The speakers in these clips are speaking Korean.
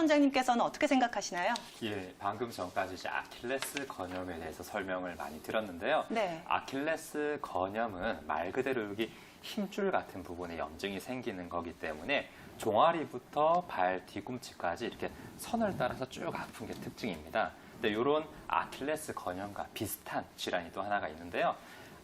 원장님께서는 어떻게 생각하시나요? 예, 방금 전까지 이제 아킬레스 건염에 대해서 설명을 많이 들었는데요. 네. 아킬레스 건염은 말 그대로 여기 힘줄 같은 부분에 염증이 생기는 거기 때문에 종아리부터 발 뒤꿈치까지 이렇게 선을 따라서 쭉 아픈 게 특징입니다. 근데 이런 아킬레스 건염과 비슷한 질환이 또 하나가 있는데요.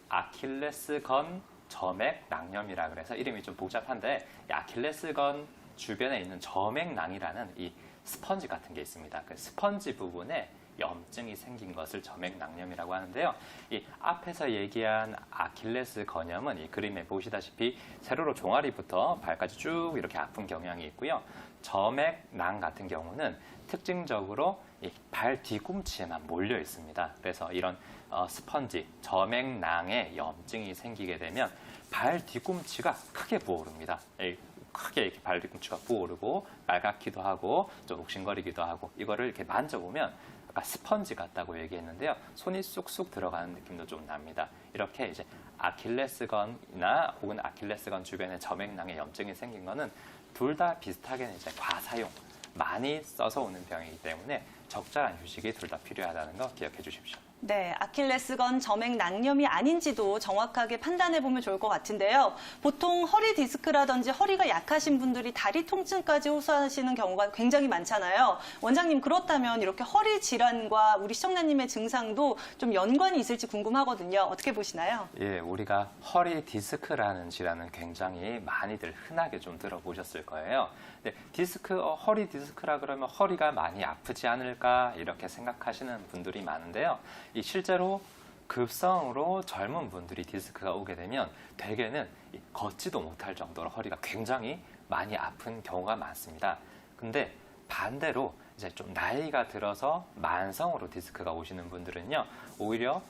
아킬레스건 점액낭염이라 그래서 이름이 좀 복잡한데 이 아킬레스건 주변에 있는 점액낭이라는 이 스펀지 같은 게 있습니다. 그 스펀지 부분에 염증이 생긴 것을 점액낭염이라고 하는데요. 이 앞에서 얘기한 아킬레스 건염은 이 그림에 보시다시피 세로로 종아리부터 발까지 쭉 이렇게 아픈 경향이 있고요. 점액낭 같은 경우는 특징적으로 이 발 뒤꿈치에만 몰려 있습니다. 그래서 이런 스펀지, 점액낭에 염증이 생기게 되면 발 뒤꿈치가 크게 부어오릅니다. 크게 이렇게 발 뒤꿈치가 부어오르고 빨갛기도 하고 좀 욱신거리기도 하고 이거를 이렇게 만져보면 아까 스펀지 같다고 얘기했는데요. 손이 쑥쑥 들어가는 느낌도 좀 납니다. 이렇게 이제 아킬레스건이나 혹은 아킬레스건 주변에 점액낭에 염증이 생긴 거는 둘 다 비슷하게는 이제 과사용, 많이 써서 오는 병이기 때문에 적절한 휴식이 둘 다 필요하다는 거 기억해 주십시오. 네, 아킬레스건 점액낭염이 아닌지도 정확하게 판단해보면 좋을 것 같은데요. 보통 허리 디스크라든지 허리가 약하신 분들이 다리 통증까지 호소하시는 경우가 굉장히 많잖아요. 원장님, 그렇다면 이렇게 허리 질환과 우리 시청자님의 증상도 좀 연관이 있을지 궁금하거든요. 어떻게 보시나요? 예, 우리가 허리 디스크라는 질환은 굉장히 많이들 흔하게 좀 들어보셨을 거예요. 근데 허리 디스크라 그러면 허리가 많이 아프지 않을까 이렇게 생각하시는 분들이 많은데요. 이 실제로 급성으로 젊은 분들이 디스크가 오게 되면 대개는 걷지도 못할 정도로 허리가 굉장히 많이 아픈 경우가 많습니다. 근데 반대로 이제 좀 나이가 들어서 만성으로 디스크가 오시는 분들은요, 오히려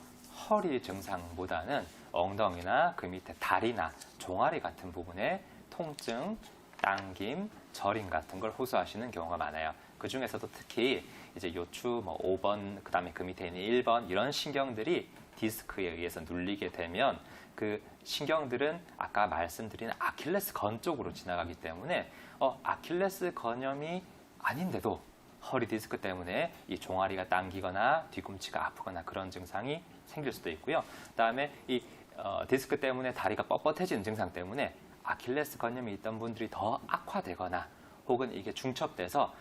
허리 증상보다는 엉덩이나 그 밑에 다리나 종아리 같은 부분에 통증, 당김, 저림 같은 걸 호소하시는 경우가 많아요. 그 중에서도 특히 이제 요추 5번, 그다음에 그 밑에 있는 1번 이런 신경들이 디스크에 의해서 눌리게 되면 그 신경들은 아까 말씀드린 아킬레스 건 쪽으로 지나가기 때문에 아킬레스 건염이 아닌데도 허리 디스크 때문에 이 종아리가 당기거나 뒤꿈치가 아프거나 그런 증상이 생길 수도 있고요. 그다음에 이 디스크 때문에 다리가 뻣뻣해지는 증상 때문에 아킬레스 건염이 있던 분들이 더 악화되거나 혹은 이게 중첩돼서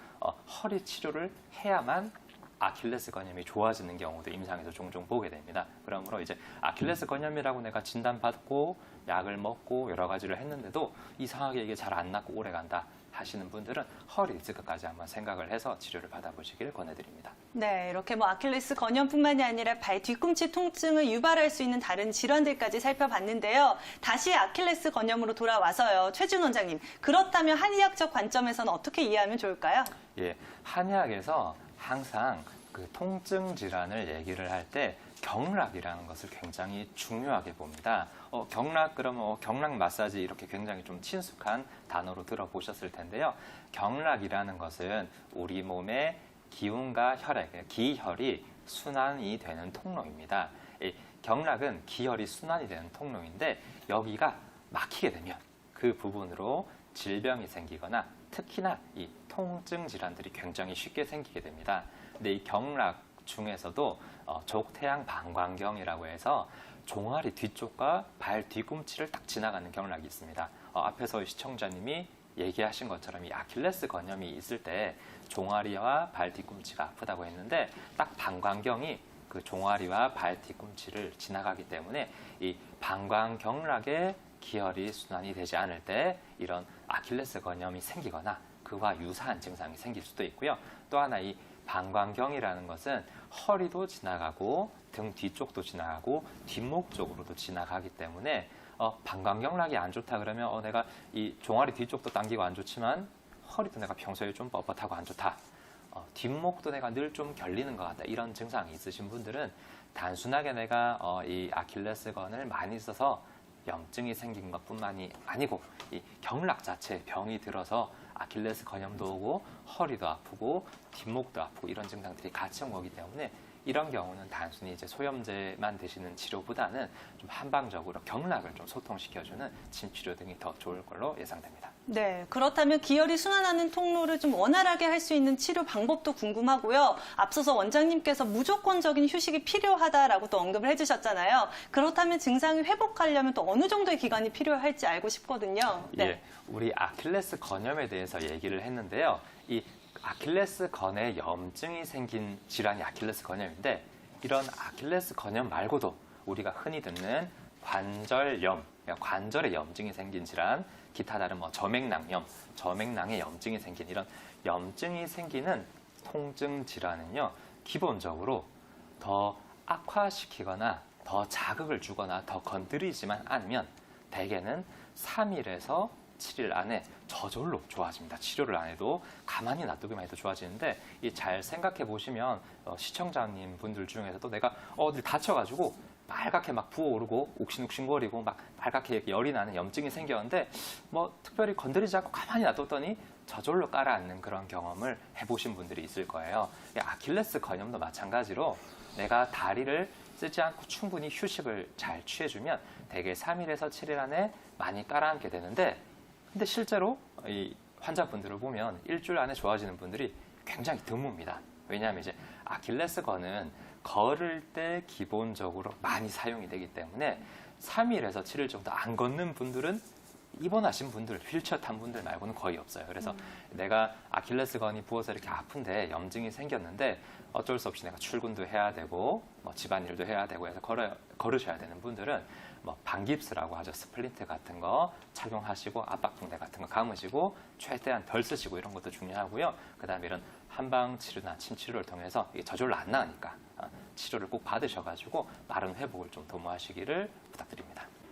허리 치료를 해야만 아킬레스 건염이 좋아지는 경우도 임상에서 종종 보게 됩니다. 그러므로 이제 아킬레스 건염이라고 내가 진단받고 약을 먹고 여러 가지를 했는데도 이상하게 이게 잘 안 낫고 오래 간다 하시는 분들은 허리 디스크까지 한번 생각을 해서 치료를 받아보시길 권해드립니다. 네, 이렇게 아킬레스 건염뿐만이 아니라 발 뒤꿈치 통증을 유발할 수 있는 다른 질환들까지 살펴봤는데요. 다시 아킬레스 건염으로 돌아와서요. 최준 원장님, 그렇다면 한의학적 관점에서는 어떻게 이해하면 좋을까요? 예, 한의학에서 항상 그 통증 질환을 얘기를 할 때 경락이라는 것을 굉장히 중요하게 봅니다. 경락 그러면 경락 마사지 이렇게 굉장히 좀 친숙한 단어로 들어보셨을 텐데요. 경락이라는 것은 우리 몸의 기운과 혈액, 기혈이 순환이 되는 통로입니다. 이 경락은 기혈이 순환이 되는 통로인데 여기가 막히게 되면 그 부분으로 질병이 생기거나 특히나 이 통증 질환들이 굉장히 쉽게 생기게 됩니다. 근데 이 경락 중에서도 족태양 방광경이라고 해서 종아리 뒤쪽과 발 뒤꿈치를 딱 지나가는 경락이 있습니다. 앞에서 시청자님이 얘기하신 것처럼 이 아킬레스 건염이 있을 때 종아리와 발 뒤꿈치가 아프다고 했는데 딱 방광경이 그 종아리와 발 뒤꿈치를 지나가기 때문에 이 방광경락에 기혈이 순환이 되지 않을 때 이런 아킬레스 건염이 생기거나 그와 유사한 증상이 생길 수도 있고요. 또 하나 이 방광경이라는 것은 허리도 지나가고 등 뒤쪽도 지나가고 뒷목 쪽으로도 지나가기 때문에 방광경락이 안 좋다 그러면 내가 이 종아리 뒤쪽도 당기고 안 좋지만 허리도 내가 평소에 좀 뻣뻣하고 안 좋다. 뒷목도 내가 늘 좀 결리는 것 같다. 이런 증상이 있으신 분들은 단순하게 내가 이 아킬레스건을 많이 써서 염증이 생긴 것뿐만이 아니고 이 경락 자체 병이 들어서 아킬레스 건염도 오고 허리도 아프고 뒷목도 아프고 이런 증상들이 같이 온 거기 때문에 이런 경우는 단순히 이제 소염제만 드시는 치료보다는 좀 한방적으로 경락을 좀 소통시켜주는 침 치료 등이 더 좋을 걸로 예상됩니다. 네, 그렇다면 기혈이 순환하는 통로를 좀 원활하게 할 수 있는 치료 방법도 궁금하고요. 앞서서 원장님께서 무조건적인 휴식이 필요하다라고 또 언급을 해주셨잖아요. 그렇다면 증상이 회복하려면 또 어느 정도의 기간이 필요할지 알고 싶거든요. 네. 예, 우리 아킬레스 건염에 대해서 얘기를 했는데요. 이 아킬레스 건에 염증이 생긴 질환이 아킬레스 건염인데 이런 아킬레스 건염 말고도 우리가 흔히 듣는 관절염, 그러니까 관절에 염증이 생긴 질환, 기타 다른 뭐 저맥낭염, 저맥낭에 염증이 생긴 이런 염증이 생기는 통증 질환은요, 기본적으로 더 악화시키거나 더 자극을 주거나 더 건드리지만 않으면 대개는 3일에서 7일 안에 저절로 좋아집니다. 치료를 안 해도 가만히 놔두기만 해도 좋아지는데 이 잘 생각해 보시면 시청자님 분들 중에서도 내가 어디 다쳐가지고 빨갛게 막 부어오르고 욱신욱신거리고 막 빨갛게 열이 나는 염증이 생겼는데 뭐 특별히 건드리지 않고 가만히 놔뒀더니 저절로 깔아앉는 그런 경험을 해보신 분들이 있을 거예요. 아킬레스 건염도 마찬가지로 내가 다리를 쓰지 않고 충분히 휴식을 잘 취해주면 대개 3일에서 7일 안에 많이 깔아앉게 되는데 근데 실제로 이 환자분들을 보면 일주일 안에 좋아지는 분들이 굉장히 드뭅니다. 왜냐하면 이제 아킬레스건은 걸을 때 기본적으로 많이 사용이 되기 때문에 3일에서 7일 정도 안 걷는 분들은 입원하신 분들, 휠체어 탄 분들 말고는 거의 없어요. 그래서 내가 아킬레스건이 부어서 이렇게 아픈데 염증이 생겼는데 어쩔 수 없이 내가 출근도 해야 되고 뭐 집안일도 해야 되고 해서 걸으셔야 되는 분들은 뭐 반깁스라고 하죠. 스플린트 같은 거 착용하시고 압박붕대 같은 거 감으시고 최대한 덜 쓰시고 이런 것도 중요하고요. 그다음에 이런 한방 치료나 침 치료를 통해서 이게 저절로 안 나으니까 치료를 꼭 받으셔가지고 빠른 회복을 좀 도모하시기를